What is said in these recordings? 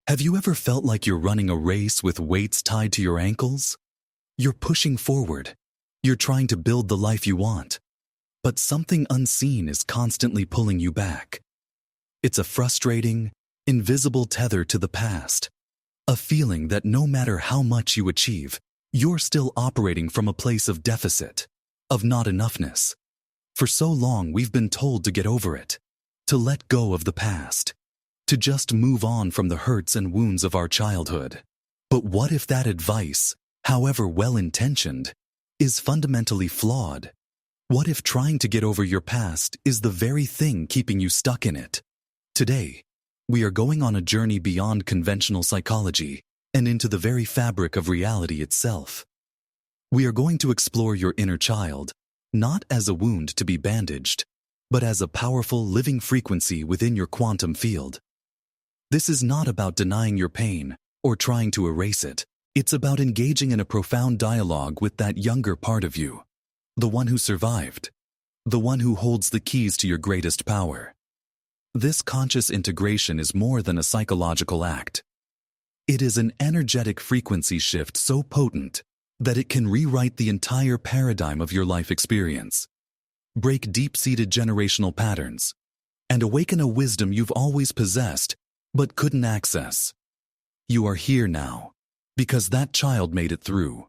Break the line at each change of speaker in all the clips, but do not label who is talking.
Have you ever felt like you're running a race with weights tied to your ankles? You're pushing forward. You're trying to build the life you want. But something unseen is constantly pulling you back. It's a frustrating, invisible tether to the past. A feeling that no matter how much you achieve, you're still operating from a place of deficit, of not enoughness. For so long we've been told to get over it, to let go of the past, to just move on from the hurts and wounds of our childhood. But what if that advice, however well-intentioned, is fundamentally flawed? What if trying to get over your past is the very thing keeping you stuck in it? Today, we are going on a journey beyond conventional psychology and into the very fabric of reality itself. We are going to explore your inner child, not as a wound to be bandaged, but as a powerful living frequency within your quantum field. This is not about denying your pain or trying to erase it. It's about engaging in a profound dialogue with that younger part of you, the one who survived, the one who holds the keys to your greatest power. This conscious integration is more than a psychological act. It is an energetic frequency shift so potent that it can rewrite the entire paradigm of your life experience, break deep-seated generational patterns, and awaken a wisdom you've always possessed but couldn't access. You are here now because that child made it through.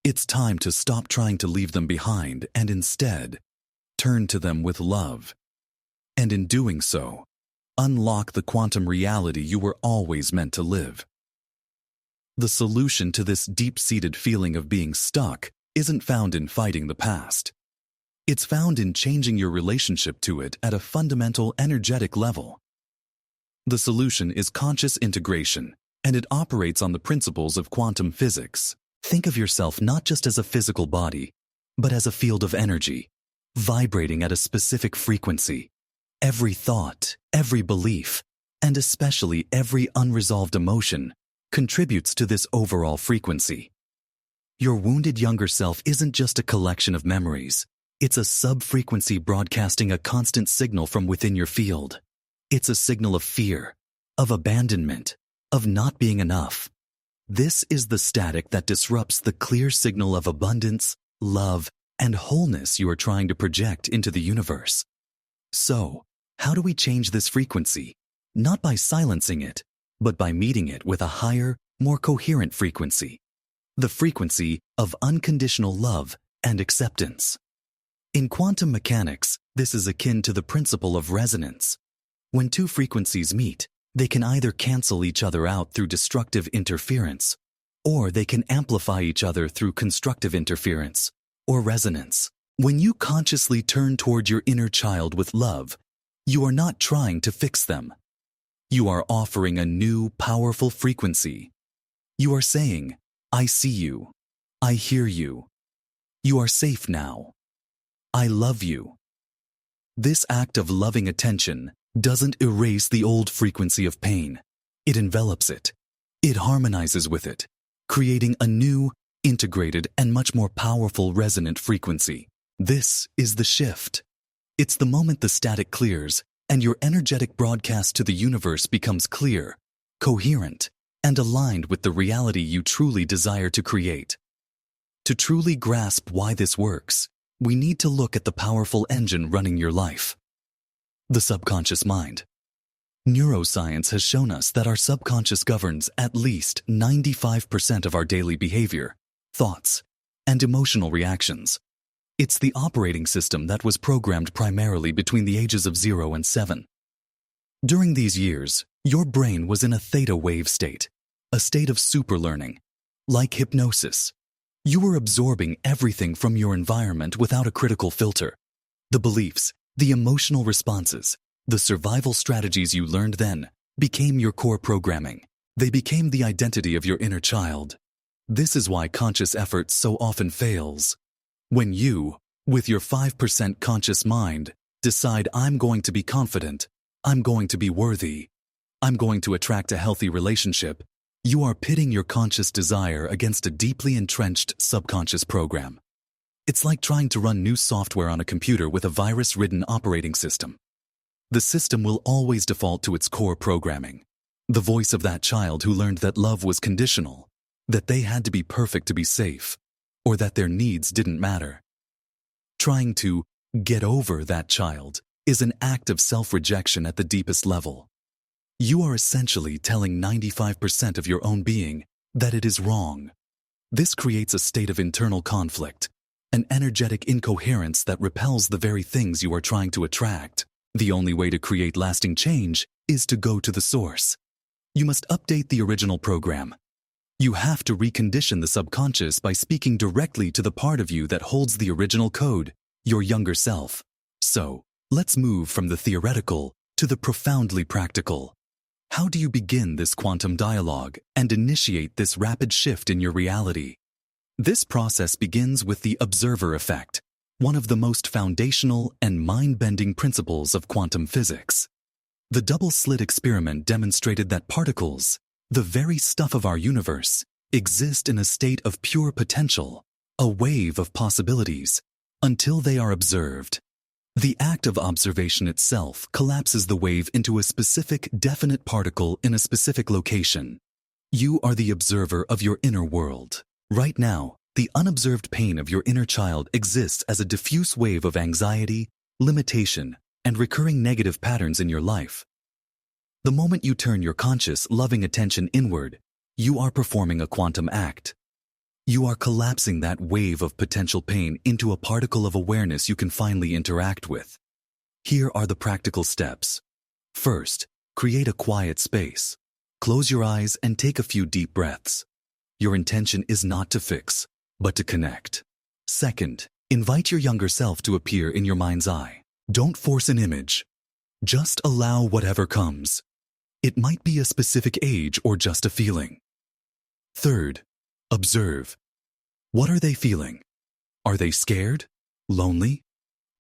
It's time to stop trying to leave them behind and instead turn to them with love. And in doing so, unlock the quantum reality you were always meant to live. The solution to this deep-seated feeling of being stuck isn't found in fighting the past. It's found in changing your relationship to it at a fundamental energetic level. The solution is conscious integration, and it operates on the principles of quantum physics. Think of yourself not just as a physical body, but as a field of energy, vibrating at a specific frequency. Every thought, every belief, and especially every unresolved emotion contributes to this overall frequency. Your wounded younger self isn't just a collection of memories. It's a sub-frequency broadcasting a constant signal from within your field. It's a signal of fear, of abandonment, of not being enough. This is the static that disrupts the clear signal of abundance, love, and wholeness you are trying to project into the universe. So, how do we change this frequency? Not by silencing it, but by meeting it with a higher, more coherent frequency. The frequency of unconditional love and acceptance. In quantum mechanics, this is akin to the principle of resonance. When two frequencies meet, they can either cancel each other out through destructive interference, or they can amplify each other through constructive interference, or resonance. When you consciously turn toward your inner child with love, you are not trying to fix them. You are offering a new, powerful frequency. You are saying, I see you. I hear you. You are safe now. I love you. This act of loving attention doesn't erase the old frequency of pain. It envelops it. It harmonizes with it, creating a new, integrated, and much more powerful resonant frequency. This is the shift. It's the moment the static clears and your energetic broadcast to the universe becomes clear, coherent, and aligned with the reality you truly desire to create. To truly grasp why this works, we need to look at the powerful engine running your life. The subconscious mind. Neuroscience has shown us that our subconscious governs at least 95% of our daily behavior, thoughts, and emotional reactions. It's the operating system that was programmed primarily between the ages of 0 and 7. During these years, your brain was in a theta wave state, a state of superlearning, like hypnosis. You were absorbing everything from your environment without a critical filter. The beliefs, the emotional responses, the survival strategies you learned then became your core programming. They became the identity of your inner child. This is why conscious effort so often fails. When you, with your 5% conscious mind, decide I'm going to be confident, I'm going to be worthy, I'm going to attract a healthy relationship, you are pitting your conscious desire against a deeply entrenched subconscious program. It's like trying to run new software on a computer with a virus-ridden operating system. The system will always default to its core programming. The voice of that child who learned that love was conditional, that they had to be perfect to be safe, or that their needs didn't matter. Trying to get over that child is an act of self-rejection at the deepest level. You are essentially telling 95% of your own being that it is wrong. This creates a state of internal conflict, an energetic incoherence that repels the very things you are trying to attract. The only way to create lasting change is to go to the source. You must update the original program. You have to recondition the subconscious by speaking directly to the part of you that holds the original code, your younger self. So, let's move from the theoretical to the profoundly practical. How do you begin this quantum dialogue and initiate this rapid shift in your reality? This process begins with the observer effect, one of the most foundational and mind-bending principles of quantum physics. The double-slit experiment demonstrated that particles, the very stuff of our universe, exist in a state of pure potential, a wave of possibilities, until they are observed. The act of observation itself collapses the wave into a specific, definite particle in a specific location. You are the observer of your inner world. Right now, the unobserved pain of your inner child exists as a diffuse wave of anxiety, limitation, and recurring negative patterns in your life. The moment you turn your conscious, loving attention inward, you are performing a quantum act. You are collapsing that wave of potential pain into a particle of awareness you can finally interact with. Here are the practical steps. First, create a quiet space. Close your eyes and take a few deep breaths. Your intention is not to fix, but to connect. Second, invite your younger self to appear in your mind's eye. Don't force an image. Just allow whatever comes. It might be a specific age or just a feeling. Third, observe. What are they feeling? Are they scared? Lonely?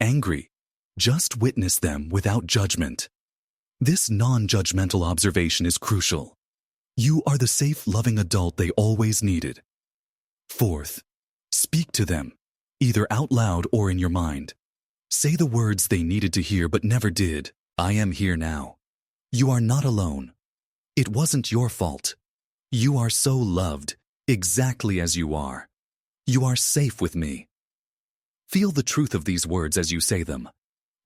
Angry? Just witness them without judgment. This non-judgmental observation is crucial. You are the safe, loving adult they always needed. Fourth, speak to them, either out loud or in your mind. Say the words they needed to hear but never did. I am here now. You are not alone. It wasn't your fault. You are so loved, exactly as you are. You are safe with me. Feel the truth of these words as you say them.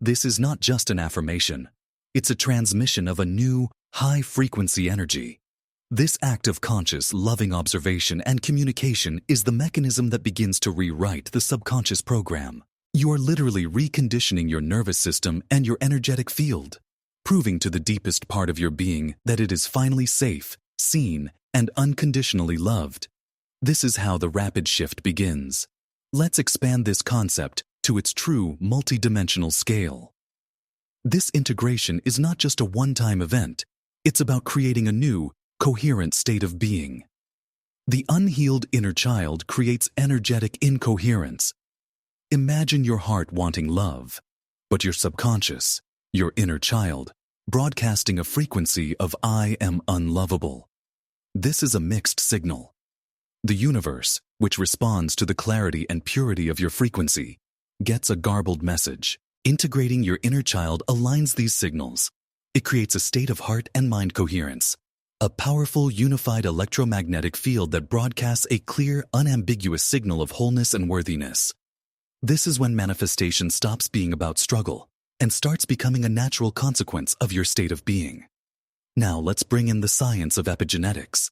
This is not just an affirmation. It's a transmission of a new, high-frequency energy. This act of conscious, loving observation and communication is the mechanism that begins to rewrite the subconscious program. You are literally reconditioning your nervous system and your energetic field, proving to the deepest part of your being that it is finally safe, seen, and unconditionally loved. This is how the rapid shift begins. Let's expand this concept to its true multidimensional scale. This integration is not just a one-time event. It's about creating a new, coherent state of being. The unhealed inner child creates energetic incoherence. Imagine your heart wanting love, but your subconscious, your inner child, broadcasting a frequency of I am unlovable. This is a mixed signal. The universe, which responds to the clarity and purity of your frequency, gets a garbled message. Integrating your inner child aligns these signals. It creates a state of heart and mind coherence, a powerful, unified electromagnetic field that broadcasts a clear, unambiguous signal of wholeness and worthiness. This is when manifestation stops being about struggle and starts becoming a natural consequence of your state of being. Now let's bring in the science of epigenetics.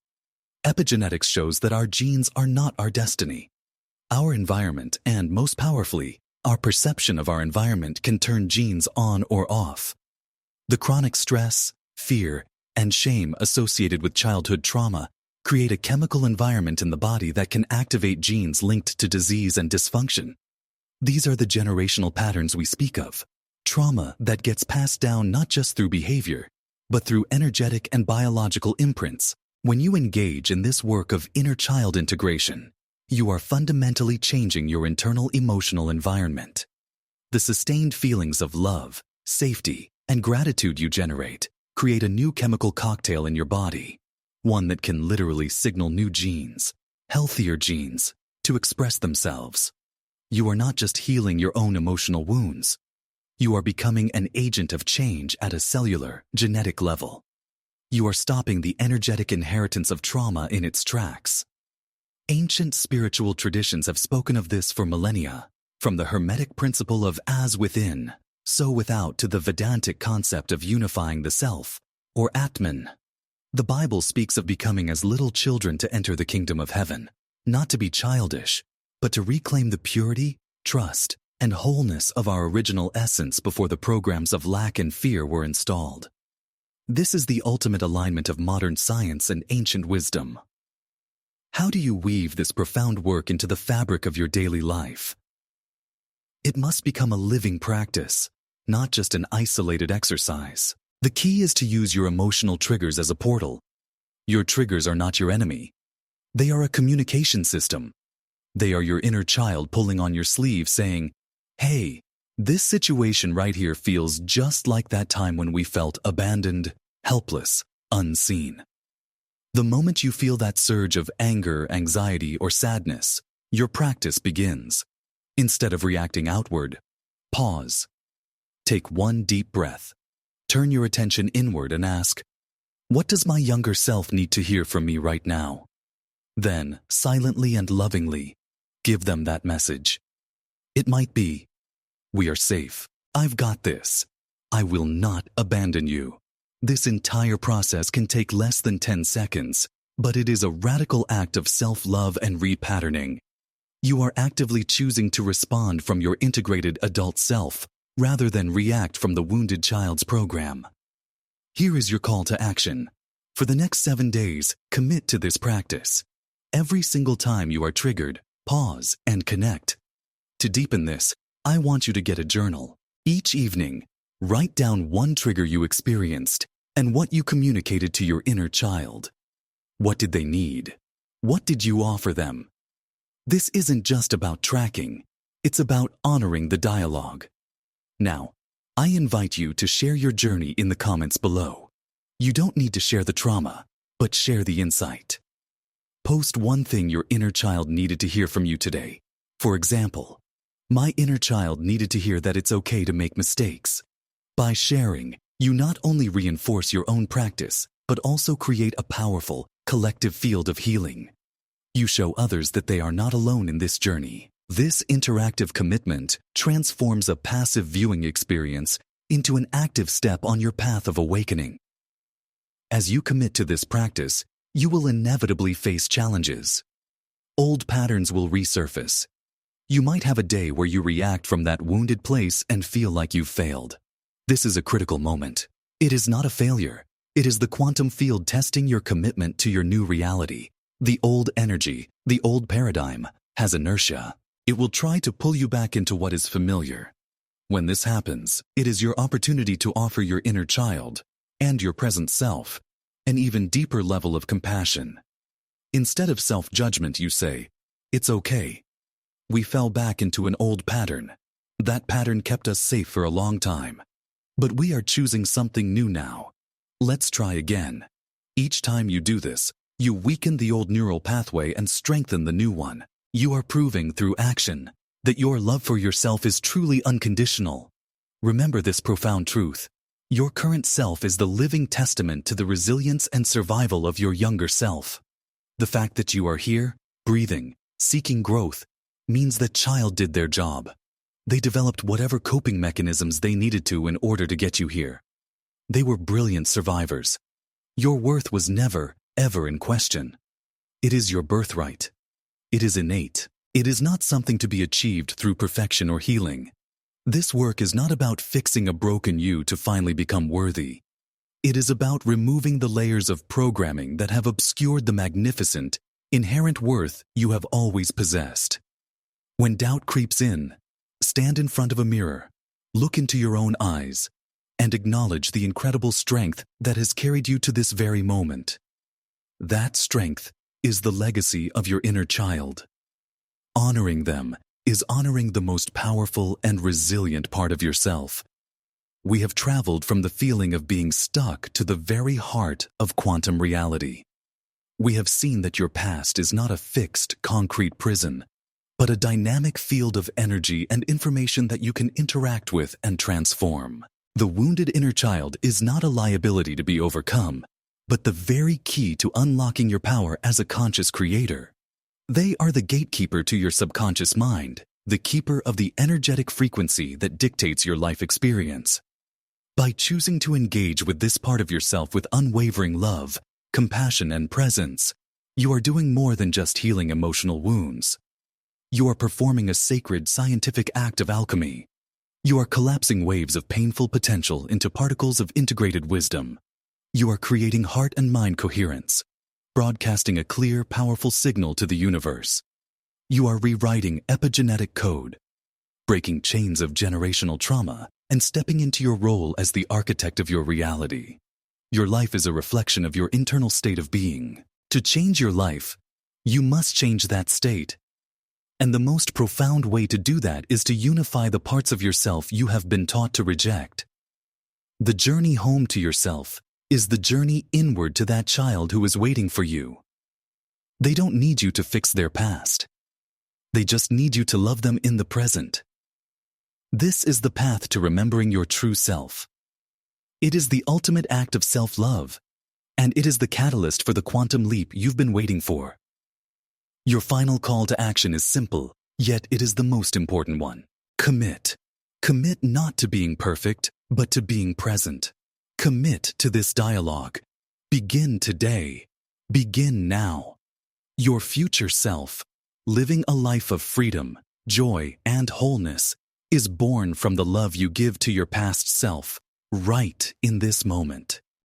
Epigenetics shows that our genes are not our destiny. Our environment, and most powerfully, our perception of our environment can turn genes on or off. The chronic stress, fear, and shame associated with childhood trauma create a chemical environment in the body that can activate genes linked to disease and dysfunction. These are the generational patterns we speak of, trauma that gets passed down not just through behavior, but through energetic and biological imprints. When you engage in this work of inner child integration, you are fundamentally changing your internal emotional environment. The sustained feelings of love, safety, and gratitude you generate create a new chemical cocktail in your body, one that can literally signal new genes, healthier genes, to express themselves. You are not just healing your own emotional wounds. You are becoming an agent of change at a cellular, genetic level. You are stopping the energetic inheritance of trauma in its tracks. Ancient spiritual traditions have spoken of this for millennia, from the Hermetic principle of as within, so without to the Vedantic concept of unifying the self, or Atman. The Bible speaks of becoming as little children to enter the kingdom of heaven, not to be childish, but to reclaim the purity, trust, and wholeness of our original essence before the programs of lack and fear were installed. This is the ultimate alignment of modern science and ancient wisdom. How do you weave this profound work into the fabric of your daily life? It must become a living practice, not just an isolated exercise. The key is to use your emotional triggers as a portal. Your triggers are not your enemy. They are a communication system. They are your inner child pulling on your sleeve saying, "Hey, this situation right here feels just like that time when we felt abandoned, helpless, unseen." The moment you feel that surge of anger, anxiety, or sadness, your practice begins. Instead of reacting outward, pause. Take one deep breath. Turn your attention inward and ask, what does my younger self need to hear from me right now? Then, silently and lovingly, give them that message. It might be, we are safe. I've got this. I will not abandon you. This entire process can take less than 10 seconds, but it is a radical act of self-love and repatterning. You are actively choosing to respond from your integrated adult self, rather than react from the wounded child's program. Here is your call to action. For the next 7 days, commit to this practice. Every single time you are triggered, pause and connect. To deepen this, I want you to get a journal. Each evening, write down one trigger you experienced and what you communicated to your inner child. What did they need? What did you offer them? This isn't just about tracking. It's about honoring the dialogue. Now, I invite you to share your journey in the comments below. You don't need to share the trauma, but share the insight. Post one thing your inner child needed to hear from you today. For example, my inner child needed to hear that it's okay to make mistakes. By sharing, you not only reinforce your own practice, but also create a powerful, collective field of healing. You show others that they are not alone in this journey. This interactive commitment transforms a passive viewing experience into an active step on your path of awakening. As you commit to this practice, you will inevitably face challenges. Old patterns will resurface. You might have a day where you react from that wounded place and feel like you've failed. This is a critical moment. It is not a failure. It is the quantum field testing your commitment to your new reality. The old energy, the old paradigm, has inertia. It will try to pull you back into what is familiar. When this happens, it is your opportunity to offer your inner child and your present self an even deeper level of compassion. Instead of self-judgment, you say, "It's okay. We fell back into an old pattern. That pattern kept us safe for a long time. But we are choosing something new now. Let's try again." Each time you do this, you weaken the old neural pathway and strengthen the new one. You are proving through action that your love for yourself is truly unconditional. Remember this profound truth. Your current self is the living testament to the resilience and survival of your younger self. The fact that you are here, breathing, seeking growth, means that child did their job. They developed whatever coping mechanisms they needed to in order to get you here. They were brilliant survivors. Your worth was never, ever in question. It is your birthright. It is innate. It is not something to be achieved through perfection or healing. This work is not about fixing a broken you to finally become worthy. It is about removing the layers of programming that have obscured the magnificent, inherent worth you have always possessed. When doubt creeps in, stand in front of a mirror, look into your own eyes, and acknowledge the incredible strength that has carried you to this very moment. That strength is the legacy of your inner child. Honoring them is honoring the most powerful and resilient part of yourself. We have traveled from the feeling of being stuck to the very heart of quantum reality. We have seen that your past is not a fixed, concrete prison, but a dynamic field of energy and information that you can interact with and transform. The wounded inner child is not a liability to be overcome. but the very key to unlocking your power as a conscious creator. They are the gatekeeper to your subconscious mind, the keeper of the energetic frequency that dictates your life experience. By choosing to engage with this part of yourself with unwavering love, compassion, and presence, you are doing more than just healing emotional wounds. You are performing a sacred scientific act of alchemy. You are collapsing waves of painful potential into particles of integrated wisdom. You are creating heart and mind coherence, broadcasting a clear, powerful signal to the universe. You are rewriting epigenetic code, breaking chains of generational trauma, and stepping into your role as the architect of your reality. Your life is a reflection of your internal state of being. To change your life, you must change that state. And the most profound way to do that is to unify the parts of yourself you have been taught to reject. The journey home to yourself is the journey inward to that child who is waiting for you. They don't need you to fix their past. They just need you to love them in the present. This is the path to remembering your true self. It is the ultimate act of self-love, and it is the catalyst for the quantum leap you've been waiting for. Your final call to action is simple, yet it is the most important one. Commit. Commit not to being perfect, but to being present. Commit to this dialogue. Begin today. Begin now. Your future self, living a life of freedom, joy, and wholeness, is born from the love you give to your past self, right in this moment.